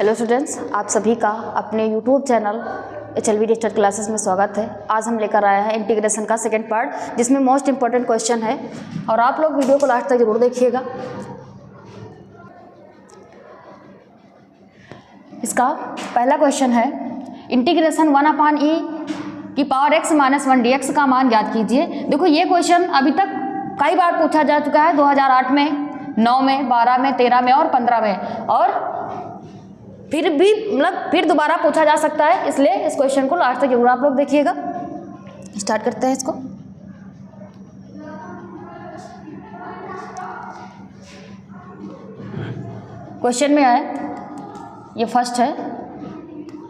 Hello students, आप सभी का अपने YouTube channel HLV digital classes में स्वागत है। आज हम लेकर आए हैं इंटीग्रेशन का सेकंड पार्ट, जिसमें मोस्ट इंपॉर्टेंट क्वेश्चन है और आप लोग वीडियो को लास्ट तक जरूर देखिएगा। इसका पहला क्वेश्चन है इंटीग्रेशन 1/e की पावर x - 1 dx का मान ज्ञात कीजिए। देखो ये क्वेश्चन अभी तक कई बार पूछा जा चुका है, 2008 में, 9 में, 12 में, 13 में और 15 में, और फिर भी फिर दोबारा पूछा जा सकता है, इसलिए इस क्वेश्चन को लास्ट तक जरूर आप लोग देखिएगा। स्टार्ट करते हैं इसको। क्वेश्चन में है, ये फर्स्ट है,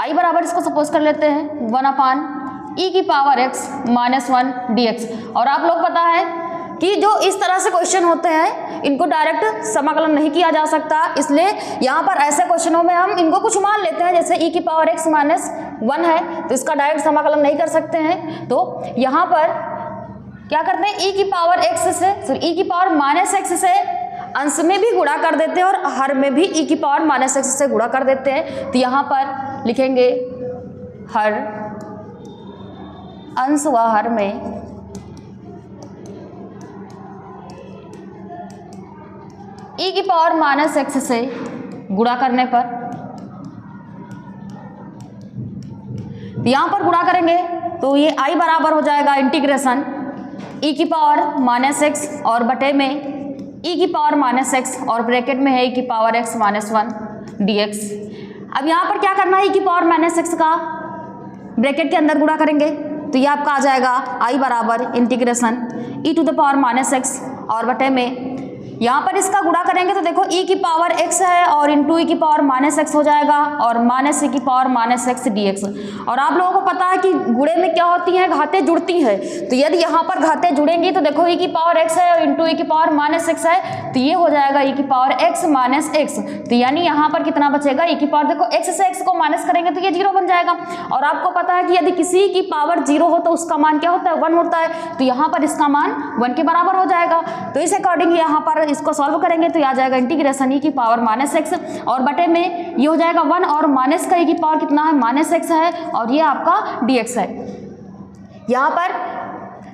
i बराबर इसको सपोज कर लेते हैं 1/e की पावर x - 1 dx। और आप लोग पता है कि जो इस तरह से क्वेश्चन होते हैं इनको डायरेक्ट समाकलन नहीं किया जा सकता, इसलिए यहाँ पर ऐसे क्वेश्चनों में हम इनको कुछ मान लेते हैं। जैसे e की पावर x - 1 है तो इसका डायरेक्ट समाकलन नहीं कर सकते हैं, तो यहाँ पर क्या करते हैं, e की पावर x से e की पावर -x से अंश में भी गुणा कर देते हैं और हर में भी e की पावर -x से गुणा कर देते हैं। तो यहाँ पर लिखेंगे हर अंश व हर में e की पावर -x से गुणा करने पर, यहाँ पर गुणा करेंगे तो ये i बराबर हो जाएगा इंटीग्रेशन e की पावर -x और बटे में e की पावर -x और ब्रैकेट में है e की पावर x - 1 dx। अब यहाँ पर क्या करना है, e की पावर -x का ब्रैकेट के अंदर गुणा करेंगे तो ये आपका आ जाएगा i बराबर integration e to the power -x और बटे में, यहाँ पर इसका गुणा करेंगे तो देखो e की पावर x है और इंटू e की पावर -x हो जाएगा और -e की पावर -x dx। और आप लोगों को पता है कि गुणे में क्या होती हैं, घातें जुड़ती हैं। तो यदि यहाँ पर घातें जुड़ेंगी तो देखो e की पावर x है और इंटू e की पावर -x है, तो ये हो जाएगा e की पावर x - x। तो यानी यहाँ पर कितना बचेगा, e की पावर, देखो x से x को माइनस करेंगे तो ये 0 बन जाएगा। और आपको पता है कि यदि किसी की पावर 0 हो तो उसका मान क्या होता है, 1 होता है। तो यहाँ पर इसका मान 1 के बराबर हो जाएगा। तो इस अकॉर्डिंग यहाँ पर इसको सॉल्व करेंगे तो आ जाएगा इंटीग्रेशन e की पावर -x और बटे में ये हो जाएगा 1 और माइनस का e की पावर कितना है, -x है और ये आपका dx है। यहाँ पर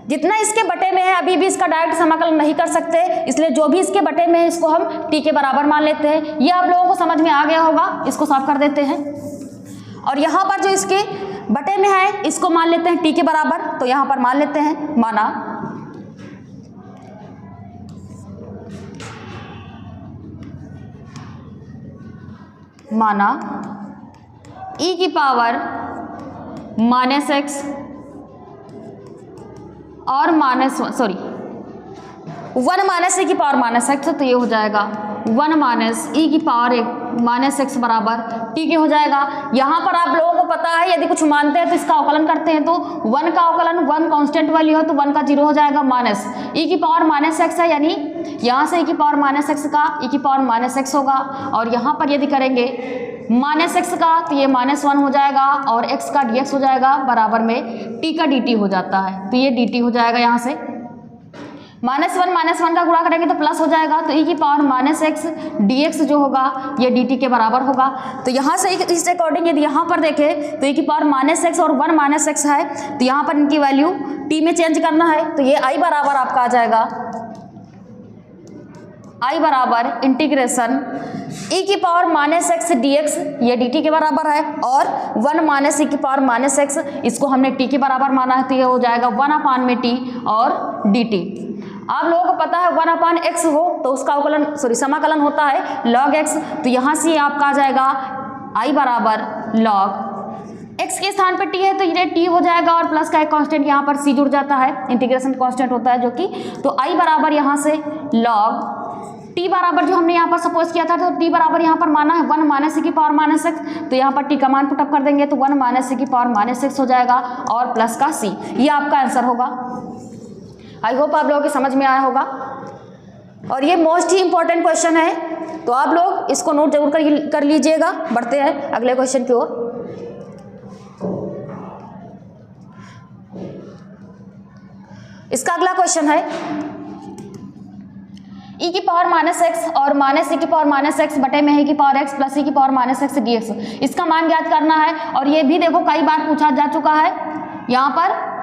जितना इसके बटे में है अभी भी इसका डायरेक्ट समाकलन नहीं कर सकते, इसलिए जो भी इसके बटे में है इसको हम t के बराबर मान लेते हैं। ये आप लोगों को समझ में आ गया होगा, इसको साफ कर देते हैं। और यहाँ पर जो इसके बटे में है इसको मान लेते हैं t के बराबर, तो यहाँ पर मान लेते हैं, माना e की पावर -x और 1 -e की पावर -x, तो ये हो जाएगा 1 - e की पावर -x बराबर t के हो जाएगा। यहाँ पर आप लोगों को पता है यदि कुछ मानते हैं तो इसका अवकलन करते हैं तो 1 का अवकलन 1 कांस्टेंट वैल्यू है तो 1 का 0 हो जाएगा, माइनस e की पावर -x है, यानी यहाँ से e की पावर -x का e की पावर -x होगा। और यहाँ पर यदि करेंगे -x का तो ये -1 हो जाएगा और x का dx हो जाएगा, बराबर में t का dt हो जाता है, तो ये dt हो जाएगा। यहाँ से -1 का गुणा करेंगे तो प्लस हो जाएगा, तो e की पावर -x dx जो होगा ये dt के बराबर होगा। तो यहाँ से इस अकॉर्डिंग यदि यहाँ पर देखें तो e की पावर -x और 1 -x है, तो यहाँ पर इनकी वैल्यू t में चेंज करना है, तो ये i बराबर आपका आ जाएगा, i बराबर इंटीग्रेशन e की पावर -x dx, ये dt के बराबर है, और 1 - e की पावर -x इसको हमने t के बराबर माना है, तो ये हो जाएगा 1/t और dt। आप लोगों को पता है 1/x हो तो उसका अवकलन समाकलन होता है log x, तो यहाँ से आपका आ जाएगा i बराबर log x के स्थान पर t है तो ये t हो जाएगा और प्लस का एक कांस्टेंट यहाँ पर c जुड़ जाता है, इंटीग्रेशन कांस्टेंट होता है जो कि, तो i बराबर यहाँ से log t बराबर जो हमने यहाँ पर सपोज किया था तो t बराबर यहाँ पर माना है 1 - e की पावर -x, तो यहाँ पर t का मान पुटअप कर देंगे तो 1 - e की पावर -x हो जाएगा और प्लस का c, ये आपका आंसर होगा। आई होप आप लोगों की समझ में आया होगा और ये मोस्ट ही इंपॉर्टेंट क्वेश्चन है, तो आप लोग इसको नोट जरूर कर लीजिएगा। बढ़ते हैं अगले क्वेश्चन की ओर। इसका अगला क्वेश्चन है ई की पावर माइनस एक्स और माइनस ई की पावर माइनस एक्स बटे में है की पावर एक्स प्लस ई की power minus x D x, इसका मान ज्ञात करना है। और ये भी देखो कई बार पूछा जा चुका है यहाँ पर,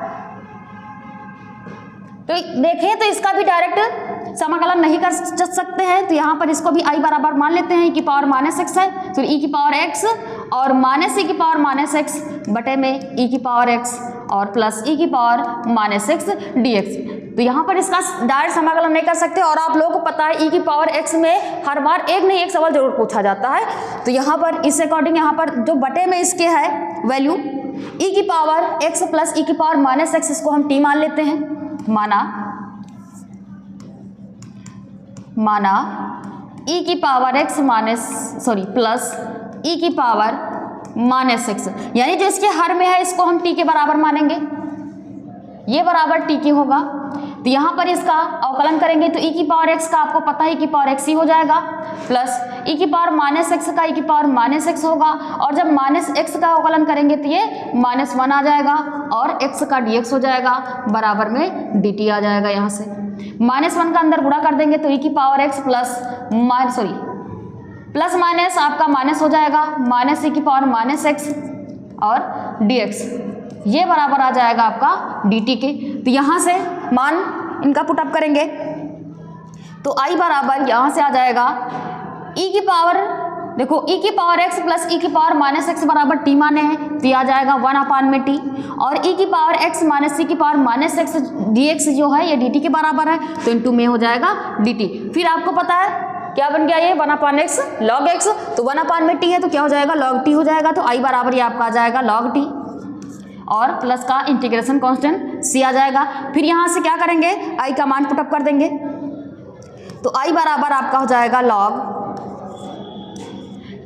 तो देखें तो इसका भी डायरेक्ट समाकलन नहीं कर सकते हैं, तो यहाँ पर इसको भी आई बराबर मान लेते हैं, ई की पावर माइनस एक्स है तो ई की पावर एक्स और माइनस ई की पावर माइनस एक्स बटे में ई की पावर एक्स और प्लस ई की power minus x D x. तो यहाँ पर इसका डायरेक्ट समाकलन नहीं कर सकते, और आप लोगों को पता है ई की पावर एक्स में हर बार एक नहीं एक सवाल जरूर पूछा जाता है। तो यहाँ पर इस अकॉर्डिंग यहाँ पर जो बटे में इसके है वैल्यू ई की पावर एक्स प्लस ई की पावर माइनस एक्स, इसको हम टी मान लेते हैं। माना ई की पावर एक्स प्लस ई की पावर माइनस एक्स, यानी जो इसके हर में है इसको हम टी के बराबर मानेंगे, ये बराबर टी की होगा। तो यहाँ पर इसका अवकलन करेंगे तो ई की पावर एक्स का आपको पता है ई की पावर एक्स ही हो जाएगा, प्लस ई की पावर माइनस एक्स का ई की पावर माइनस एक्स होगा, और जब माइनस एक्स का अवकलन करेंगे तो ये माइनस वन आ जाएगा और एक्स का डी एक्स हो जाएगा, बराबर में डी टी आ जाएगा। यहाँ से माइनस वन का अंदर गुणा कर देंगे तो ई की पावर एक्स प्लस माइनस आपका माइनस हो जाएगा, माइनस ई की पावर माइनस एक्स और डी एक्स, ये बराबर आ जाएगा आपका डी टी के। तो यहाँ से मान इनका पुटअप करेंगे तो आई बराबर यहाँ से आ जाएगा ई की पावर, देखो ई की पावर एक्स प्लस ई की पावर माइनस एक्स बराबर टी माने हैं तो ये आ जाएगा 1 में टी, और ई की पावर एक्स माइनस ई की power minus x D x जो है ये डी टी के बराबर है, तो इंटू में हो जाएगा डी टी। फिर आपको पता है क्या बन गया ये 1 एक्स लॉग एक्स, तो 1 में टी है तो क्या हो जाएगा लॉग टी हो जाएगा, तो आई बराबर ये आपका आ जाएगा लॉग टी और प्लस का इंटीग्रेशन कांस्टेंट सी आ जाएगा। फिर यहाँ से क्या करेंगे आई का मान पुटअप कर देंगे तो आई बराबर आपका हो जाएगा लॉग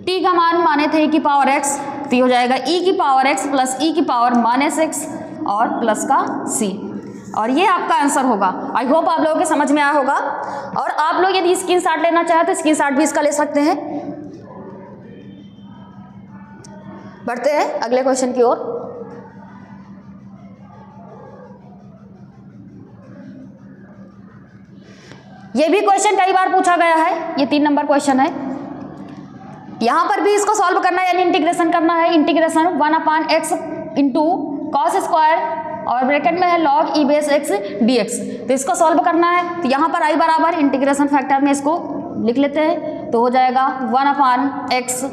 टी का मान माने थे ई की पावर एक्स, तो ये हो जाएगा ई की पावर एक्स प्लस ई की पावर माइनस एक्स और प्लस का सी, और ये आपका आंसर होगा। आई होप आप लोगों के समझ में आया होगा, और आप लोग यदि स्क्रीनशॉट लेना चाहें तो स्क्रीनशॉट भी इसका ले सकते हैं। बढ़ते हैं अगले क्वेश्चन की ओर। ये भी क्वेश्चन कई बार पूछा गया है, ये 3 नंबर क्वेश्चन है। यहां पर भी इसको सॉल्व करना है यानी इंटीग्रेशन करना है। Integration 1/x into cos square और ब्रैकेट में है लॉग ई बेस एक्स डी एक्स, तो इसको सॉल्व करना है। तो यहाँ पर आई बराबर इंटीग्रेशन फैक्टर में इसको लिख लेते हैं, तो हो जाएगा 1/x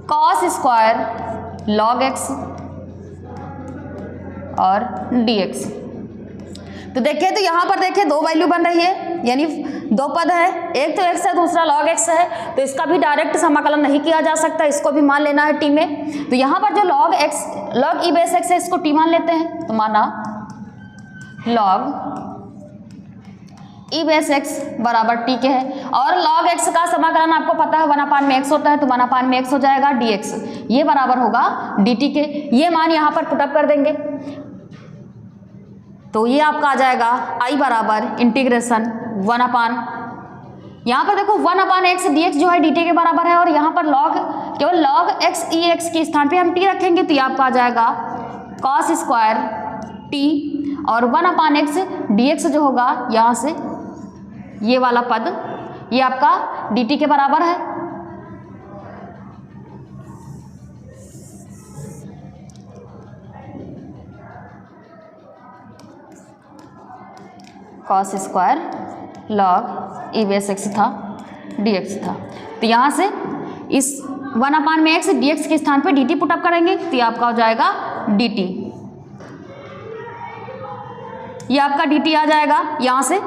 cos square log x और डी एक्स। तो देखिए तो यहाँ पर देखिए 2 वैल्यू बन रही है, यानी 2 पद है, एक तो x है दूसरा log x है, तो इसका भी डायरेक्ट समाकलन नहीं किया जा सकता, इसको भी मान लेना है t में। तो यहाँ पर जो log e बेस x है इसको t मान लेते हैं, तो माना log e बेस x बराबर t के है, और log x का समाकलन आपको पता है 1/x होता है, तो 1/x हो जाएगा dx, ये बराबर होगा dt के। ये मान यहाँ पर पुटअप कर देंगे तो ये आपका आ जाएगा आई बराबर इंटीग्रेशन 1/, यहाँ पर देखो 1/x dx जो है dt के बराबर है, और यहाँ पर केवल log x e x के स्थान पे हम t रखेंगे, तो ये आपका आ जाएगा cos स्क्वायर t और 1/x dx जो होगा यहाँ से ये वाला पद ये आपका dt के बराबर है। cos square log e base x था dx था, तो यहाँ से इस 1/x dx के स्थान पे dt पुटअप करेंगे, तो ये आपका हो जाएगा dt, ये आपका dt आ जाएगा। यहाँ से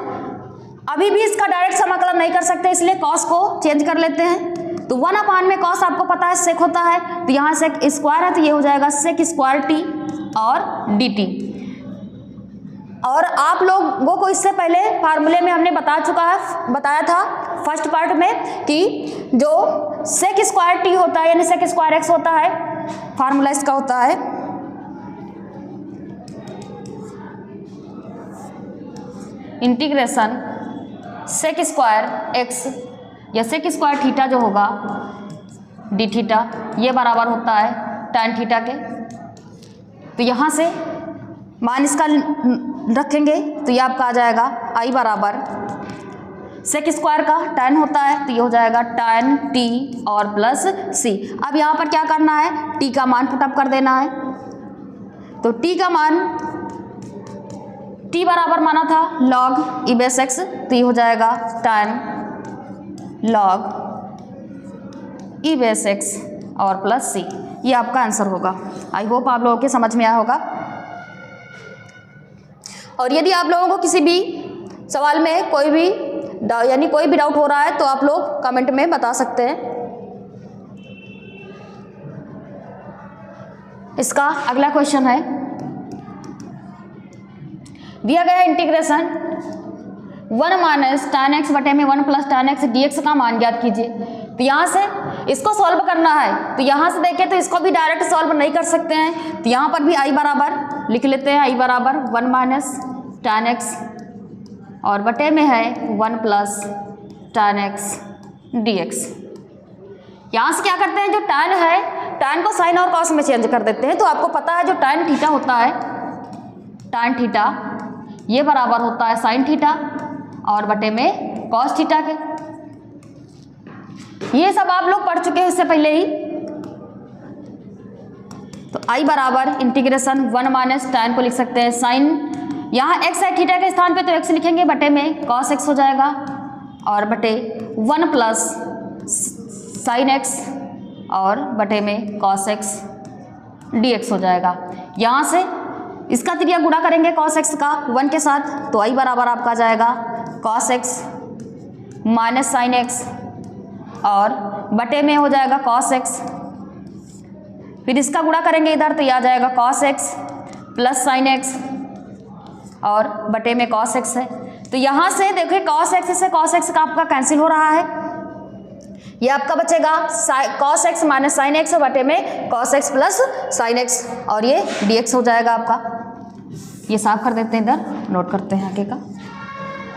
अभी भी इसका डायरेक्ट समाकलन नहीं कर सकते, इसलिए cos को चेंज कर लेते हैं। तो 1/, में cos आपको पता है सेक होता है, तो यहाँ से स्क्वायर है तो ये हो जाएगा सेक स्क्वायर t और dt। और आप लोगों को इससे पहले फार्मूले में हमने बताया था फर्स्ट पार्ट में कि जो सेक स्क्वायर टी होता है यानी सेक स्क्वायर एक्स होता है, फार्मूला इसका होता है इंटीग्रेशन सेक स्क्वायर एक्स या सेक स्क्वायर थीटा जो होगा डी थीटा, ये बराबर होता है tan थीटा के। तो यहाँ से मान इसका रखेंगे तो ये आपका आ जाएगा आई बराबर सेक स्क्वायर का tan होता है, तो ये हो जाएगा tan t और प्लस c। अब यहाँ पर क्या करना है, t का मान पुटअप कर देना है। तो t का मान t बराबर माना था log e बेस x, तो ये हो जाएगा tan log e base x और प्लस c। ये आपका आंसर होगा। आई होप आप लोगों के समझ में आया होगा। और यदि आप लोगों को किसी भी सवाल में कोई भी डाउट हो रहा है तो आप लोग कमेंट में बता सकते हैं। इसका अगला क्वेश्चन है, दिया गया इंटीग्रेशन 1 माइनस tan x बटे में 1 प्लस tan x dx का मान ज्ञात कीजिए। तो यहाँ से इसको सॉल्व करना है, तो यहाँ से देखें तो इसको भी डायरेक्ट सॉल्व नहीं कर सकते हैं, तो यहाँ पर भी i बराबर लिख लेते हैं। i बराबर 1 माइनस tan x और बटे में है 1 प्लस tan x dx। यहाँ से क्या करते हैं, जो tan है tan को साइन और कॉस में चेंज कर देते हैं। तो आपको पता है जो tan थीटा होता है, tan थीटा ये बराबर होता है साइन थीटा और बटे में कॉस थीटा के। ये सब आप लोग पढ़ चुके हैं इससे पहले ही। तो i बराबर इंटीग्रेशन 1 माइनस tan को लिख सकते हैं साइन, यहाँ x है थीटा के स्थान पे तो x लिखेंगे, बटे में cos x हो जाएगा और बटे 1 प्लस साइन x और बटे में cos x dx हो जाएगा। यहाँ से इसका त्रिज्या गुणा करेंगे cos x का 1 के साथ, तो i बराबर आपका जाएगा cos x minus sine x और बटे में हो जाएगा cos x। फिर इसका गुणा करेंगे इधर, तो यह आ जाएगा cos x plus sine x और बटे में cos x है। तो यहाँ से देखिए cos x से cos x का आपका कैंसिल हो रहा है, ये आपका बचेगा cos x minus sine x बटे में cos x plus sine x और ये dx हो जाएगा आपका। ये साफ कर देते हैं, इधर नोट करते हैं आगे का।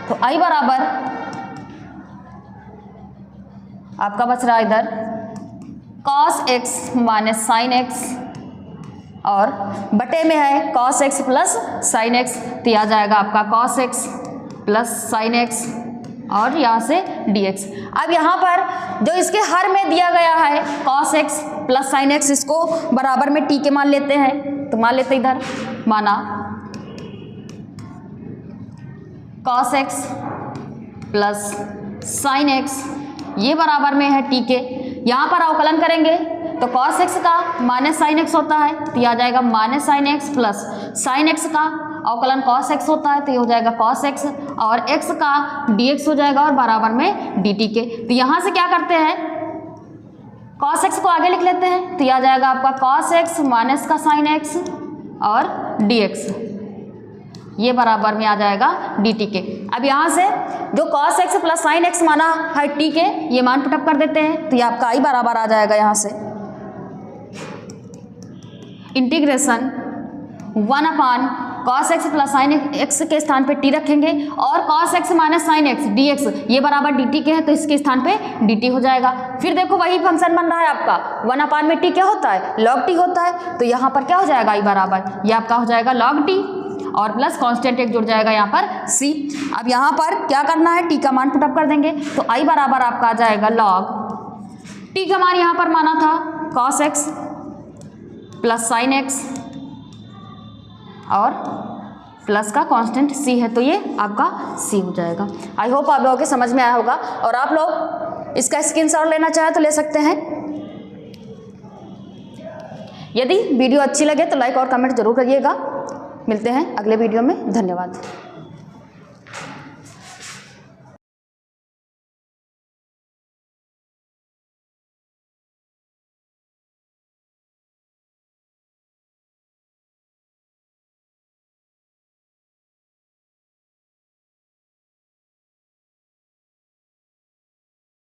तो i बराबर आपका बच रहा है इधर cos x minus sine x और बटे में है cos x plus sine x, तो आ जाएगा आपका cos x plus sine x और यहाँ से dx। अब यहाँ पर जो इसके हर में दिया गया है cos x plus sine x, इसको बराबर में t के मान लेते हैं। तो मान लेते इधर, माना cos x plus sine x ये बराबर में है t के। यहाँ पर अवकलन करेंगे तो cos x का माइनस साइन x होता है, तो ये आ जाएगा minus sine x plus sine x का अवकलन cos x होता है, तो ये हो जाएगा cos x और x का dx हो जाएगा और बराबर में dt के। तो यहाँ से क्या करते हैं, cos x को आगे लिख लेते हैं, तो ये आ जाएगा आपका cos x माइनस का साइन x और dx, ये बराबर में आ जाएगा dt के। अब यहाँ से जो cos x plus sine x माना है t के, ये मान पुटअप कर देते हैं, तो ये आपका i बराबर आ जाएगा यहाँ से integration 1 upon cos x plus sine x के स्थान पे t रखेंगे और cos x minus sine x dx ये बराबर dt के है, तो इसके स्थान पे dt हो जाएगा। फिर देखो वही फंक्शन बन रहा है आपका 1 अपान में t क्या होता है, log t होता है, तो यहाँ पर क्या हो जाएगा i बराबर, ये आपका हो जाएगा log t और प्लस कांस्टेंट एक जुड़ जाएगा यहाँ पर c। अब यहाँ पर क्या करना है, t का मान पुटअप कर देंगे, तो i बराबर आपका आ जाएगा log t का मान यहाँ पर माना था cos x plus sine x और प्लस का कांस्टेंट c है, तो ये आपका c हो जाएगा। आई होप आप लोगों के समझ में आया होगा और आप लोग इसका स्क्रीनशॉट लेना चाहे तो ले सकते हैं। यदि वीडियो अच्छी लगे तो लाइक और कमेंट जरूर करिएगा। मिलते हैं अगले वीडियो में, धन्यवाद।